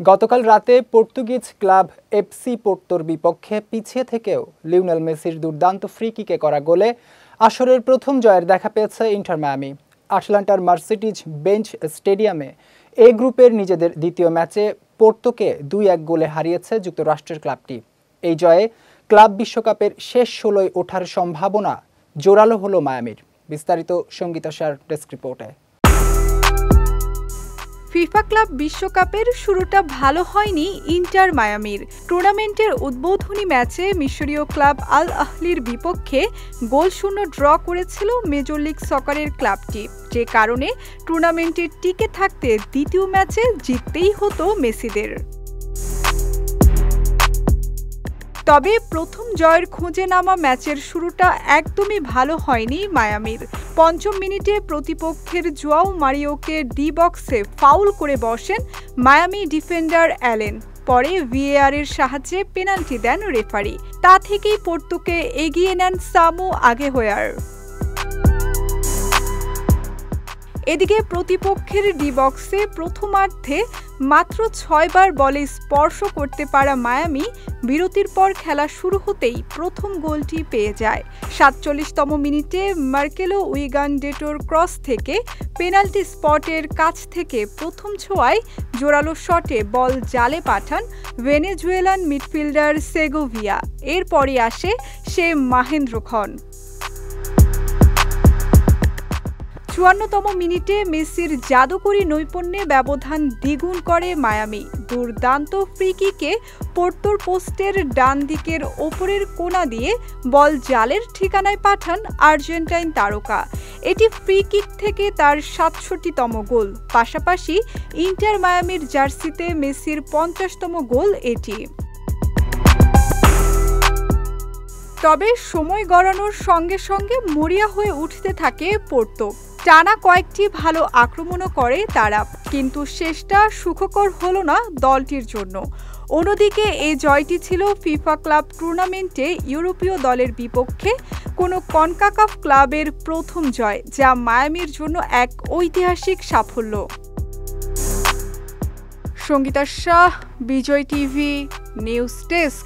গতকাল রাতে Portuguese club FC পোর্তোর বিপক্ষে পিছিয়ে থেকেও লিওনেল মেসির দুর্দান্ত ফ্রি কিকে করা গোলে আসরের প্রথম জয়ের দেখা পেয়েছে ইন্টার মায়ামি। আটলান্টার মার্সিডিজ বেঞ্চ স্টেডিয়ামে এ গ্রুপের নিজেদের দ্বিতীয় ম্যাচে পোর্তোকে 2-1 গোলে হারিয়েছে যুক্তরাষ্ট্রের ক্লাবটি। এই জয়ে ক্লাব বিশ্বকাপের শেষ 16য় ওঠার সম্ভাবনা জোরালো হলো মায়ামির। বিস্তারিত সঙ্গীতা শাহর ডেস্ক রিপোর্টে। ফিফা ক্লাব বিশ্বকাপের শুরুটা ভালো হয়নি ইন্টার মায়ামির। টুর্নামেন্টের উদ্বোধনী ম্যাচে মিশরীয় ক্লাব আল আহলির বিপক্ষে গোলশূন্য ড্র করেছিল মেজর লিগ সকারের ক্লাবটি, যে কারণে টুর্নামেন্টে টিকে থাকতে দ্বিতীয় ম্যাচে জিততেই হতো মেসিদের। তবে প্রথম জয়ের খোঁজে নামা ম্যাচের শুরুটা একদমই ভালো হয়নি মায়ামির। পঞ্চম মিনিটে প্রতিপক্ষের জোয়াও মারিওকে ডি বক্সে ফাউল করে বসেন মায়ামি ডিফেন্ডার অ্যালেন। পরে ভিএআর এর সাহায্যে পেনাল্টি দেন রেফারি। তা থেকেই পোর্তোকে এগিয়ে নেন সামু আগেহোয়ার। এদিকে প্রতিপক্ষের ডি বক্সে প্রথমার্ধে মাত্র 6 বার বলে স্পর্শ করতে পারা মায়ামি বিরতির পর খেলা শুরু হতেই প্রথম গোলটি পেয়ে যায়। 47তম মিনিটে মার্কেলো উইগানডেটোর ক্রস থেকে পেনাল্টি স্পটের কাছ থেকে প্রথম ছোঁয়ায় জোরালো শটে বল জালে পাঠান ভেনেজুয়েলান মিডফিল্ডার সেগোভিয়া। এরপরই আসে সে মাহেন্দ্রক্ষণ। 54তম মিনিটে মেসির জাদুকরী নৈপুণ্যে ব্যবধান দ্বিগুণ করে মায়ামি। দুর্দান্ত ফ্রি কিকে পোর্তোর পোস্টের ডান দিকের ওপরের কোণা দিয়ে বল জালের ঠিকানায় পাঠান আর্জেন্টাইন তারকা। এটি ফ্রি কিক থেকে তার 67তম গোল, পাশাপাশি ইন্টার মায়ামির জার্সিতে মেসির 50তম গোল এটি। তবে সময় গড়ানোর সঙ্গে সঙ্গে মরিয়া হয়ে উঠতে থাকে পোর্তো। টানা কয়েকটি ভালো আক্রমণও করে তারা, কিন্তু শেষটা সুখকর হলো না দলটির জন্য। অন্যদিকে এই জয়টি ছিল ফিফা ক্লাব টুর্নামেন্টে ইউরোপীয় দলের বিপক্ষে কোনো কনকাকাফ ক্লাবের প্রথম জয়, যা মায়ামির জন্য এক ঐতিহাসিক সাফল্য। সঙ্গীতা শাহ, বিজয় টিভি, নিউজ ডেস্ক।